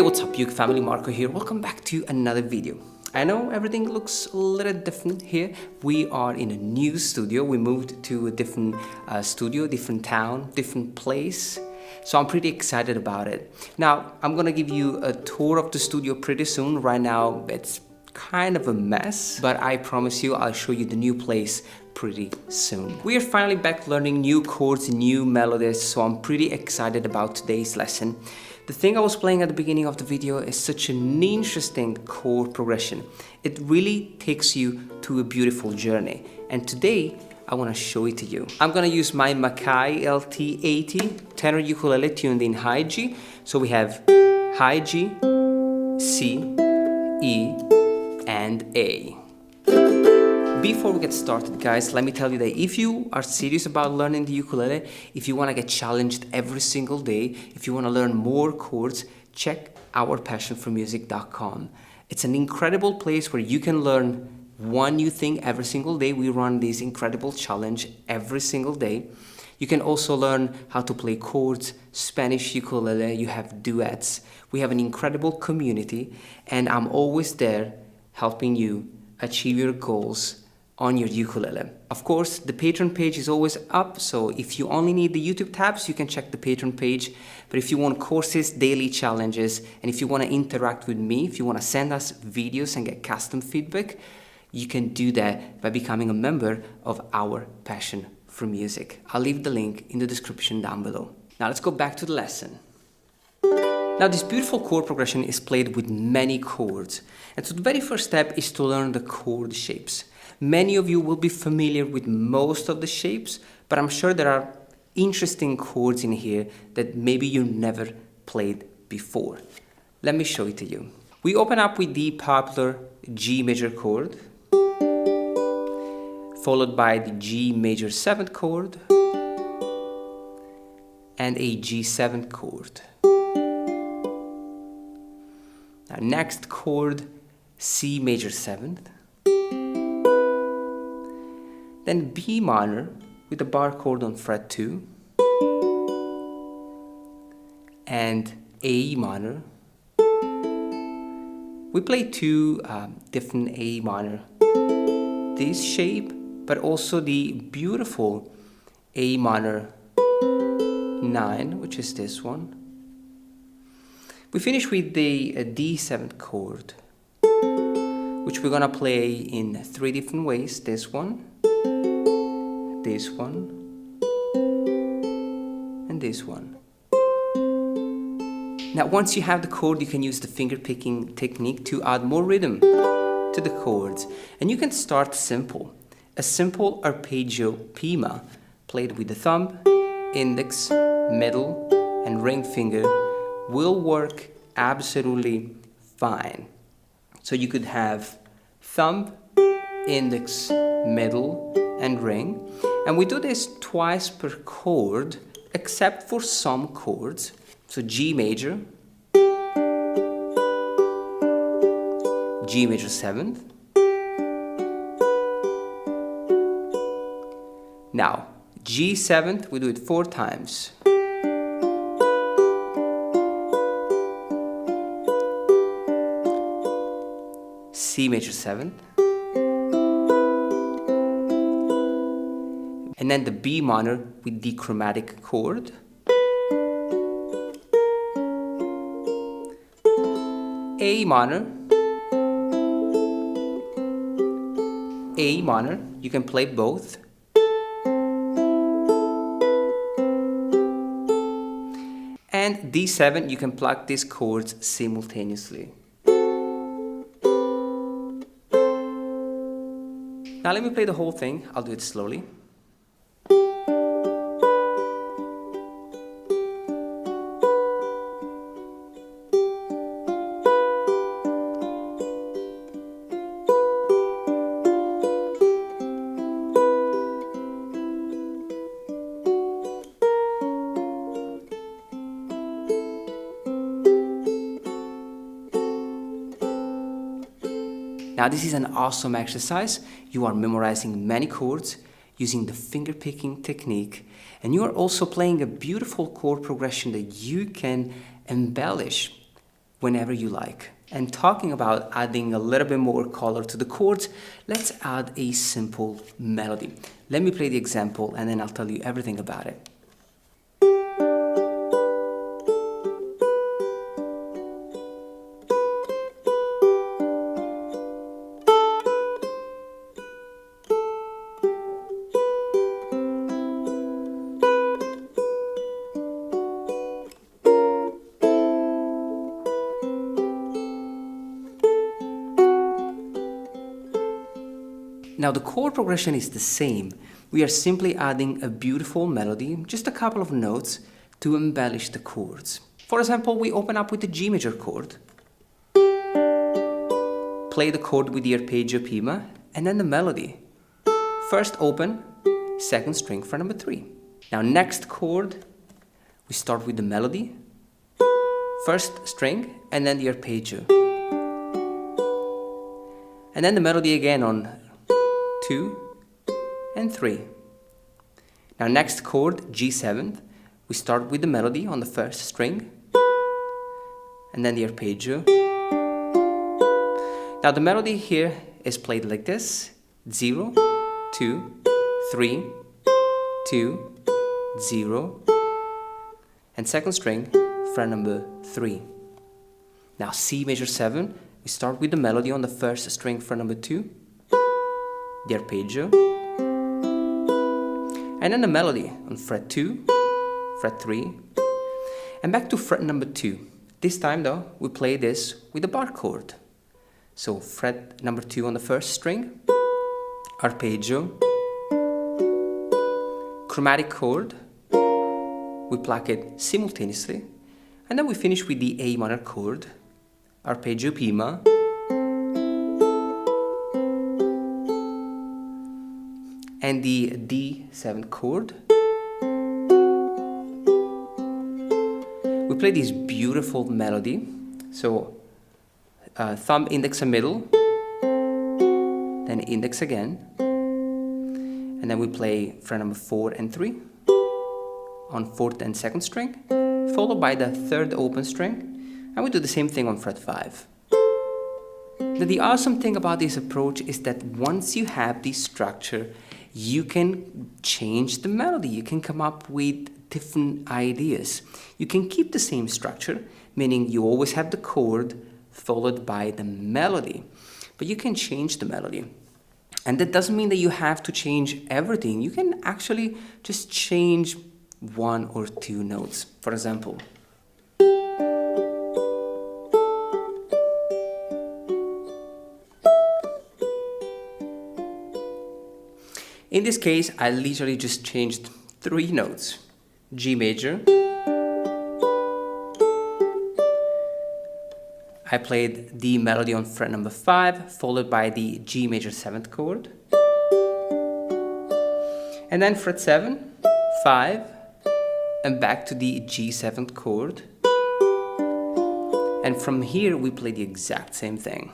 what's up uke family, Marco here. Welcome back to another video. I know everything looks a little different here. We are in a new studio. We moved to a different studio, different town, different place. So I'm pretty excited about it. Now, I'm gonna give you a tour of the studio pretty soon. Right now, it's kind of a mess, but I promise you I'll show you the new place pretty soon. We are finally back learning new chords, new melodies, so I'm pretty excited about today's lesson. The thing I was playing at the beginning of the video is such an interesting chord progression. It really takes you to a beautiful journey, and today I want to show it to you. I'm gonna use my Makai LT80 tenor ukulele tuned in high G. So we have high G, C, E, and A. Before we get started, guys, let me tell you that if you are serious about learning the ukulele, if you want to get challenged every single day, if you want to learn more chords, check ourpassionformusic.com. It's an incredible place where you can learn one new thing every single day. We run this incredible challenge every single day. You can also learn how to play chords, Spanish ukulele, you have duets. We have an incredible community, and I'm always there helping you achieve your goals on your ukulele. Of course, the Patreon page is always up, so if you only need the YouTube tabs, you can check the Patreon page. But if you want courses, daily challenges, and if you want to interact with me, if you want to send us videos and get custom feedback, you can do that by becoming a member of Our Passion for Music. I'll leave the link in the description down below. Now let's go back to the lesson. Now this beautiful chord progression is played with many chords. And so the very first step is to learn the chord shapes. Many of you will be familiar with most of the shapes, but I'm sure there are interesting chords in here that maybe you never played before. Let me show it to you. We open up with the popular G major chord, followed by the G major 7th chord, and a G7 chord. Now next chord, C major 7th, then B minor with the bar chord on fret 2, and A minor. We play two different A minor, this shape, but also the beautiful A minor 9, which is this one. We finish with the D7th chord, which we're gonna play in 3 different ways. This one, and this one. Now once you have the chord, you can use the finger picking technique to add more rhythm to the chords. And you can start simple. A simple arpeggio prima played with the thumb, index, middle, and ring finger will work absolutely fine. So you could have thumb, index, middle, and ring. And we do this twice per chord, except for some chords. So G major, G major 7th. Now, G7th, we do it 4 times. C major 7th, and then the B minor with the chromatic chord, A minor, A minor, you can play both, and D7, you can pluck these chords simultaneously. Now let me play the whole thing. I'll do it slowly. Now this is an awesome exercise. You are memorizing many chords using the finger picking technique, and you are also playing a beautiful chord progression that you can embellish whenever you like. And talking about adding a little bit more color to the chords, let's add a simple melody. Let me play the example and then I'll tell you everything about it. Now the chord progression is the same. We are simply adding a beautiful melody, just a couple of notes, to embellish the chords. For example, we open up with the G major chord, play the chord with the arpeggio prima, and then the melody. First open, second string fret number 3. Now next chord, we start with the melody, first string, and then the arpeggio. And then the melody again on 2 and 3. Now next chord, G7, we start with the melody on the first string and then the arpeggio. Now the melody here is played like this: 0, 2, 3, 2, 0, and second string, fret number 3. Now C major 7, we start with the melody on the first string, fret number 2, the arpeggio, and then the melody on fret 2, fret 3, and back to fret number 2. This time though, we play this with the bar chord. So fret number 2 on the first string, arpeggio, chromatic chord, we pluck it simultaneously, and then we finish with the A minor chord, arpeggio prima, and the D7 chord. We play this beautiful melody. So thumb, index and middle, then index again, and then we play fret number 4 and 3 on 4th and 2nd string, followed by the 3rd open string, and we do the same thing on fret 5. Now, the awesome thing about this approach is that once you have this structure, you can change the melody. You can come up with different ideas. You can keep the same structure, meaning you always have the chord followed by the melody, but you can change the melody. And that doesn't mean that you have to change everything. You can actually just change 1 or 2 notes. For example, in this case, I literally just changed 3 notes. G major, I played the melody on fret number 5, followed by the G major 7th chord, and then fret 7, 5, and back to the G7th chord, and from here we play the exact same thing.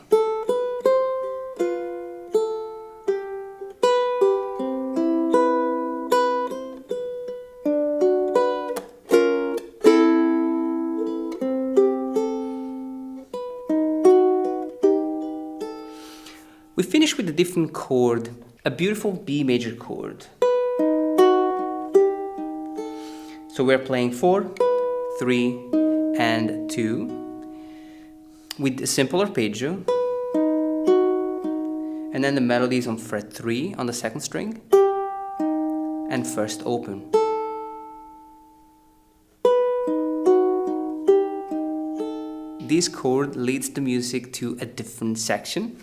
We finish with a different chord, a beautiful B major chord. So we're playing 4, 3, and 2 with a simple arpeggio, and then the melody is on fret 3 on the 2nd string and first open. This chord leads the music to a different section.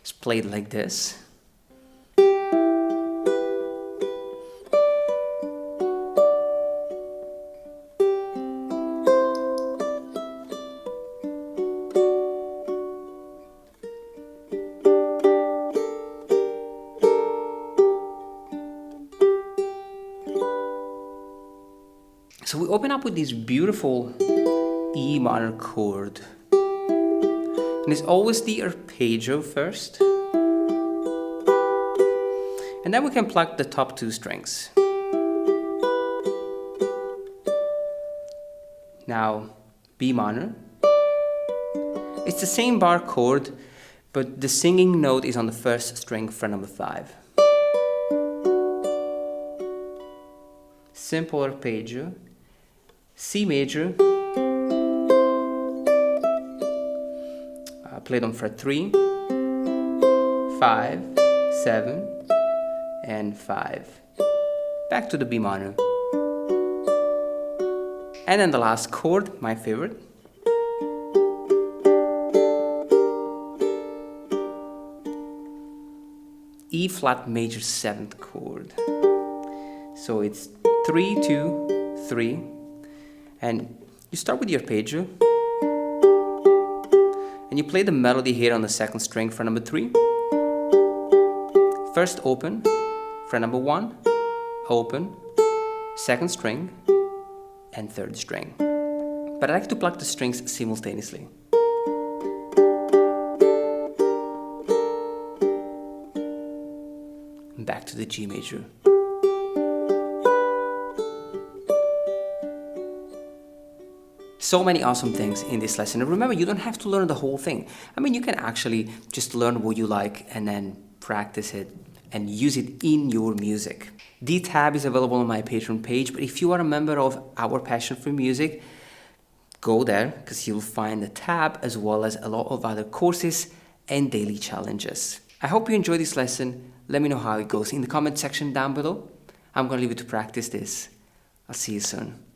It's played like this. So we open up with this beautiful E minor chord. And it's always the arpeggio first. And then we can pluck the top 2 strings. Now, B minor, It's the same bar chord, but the singing note is on the first string, fret number 5. Simple arpeggio, C major, played on fret 3, 5, 7, and 5. Back to the B minor. And then the last chord, my favorite. E flat major 7th chord. So it's 3, 2, 3. And you start with your arpeggio. And you play the melody here on the second string, fret number 3. First open, fret number 1, open, second string, and third string. But I like to pluck the strings simultaneously. Back to the G major. So many awesome things in this lesson. And remember, you don't have to learn the whole thing. I mean, you can actually just learn what you like and then practice it and use it in your music. The tab is available on my Patreon page, but if you are a member of Our Passion for Music, go there because you'll find the tab as well as a lot of other courses and daily challenges. I hope you enjoyed this lesson. Let me know how it goes in the comment section down below. I'm going to leave you to practice this. I'll see you soon.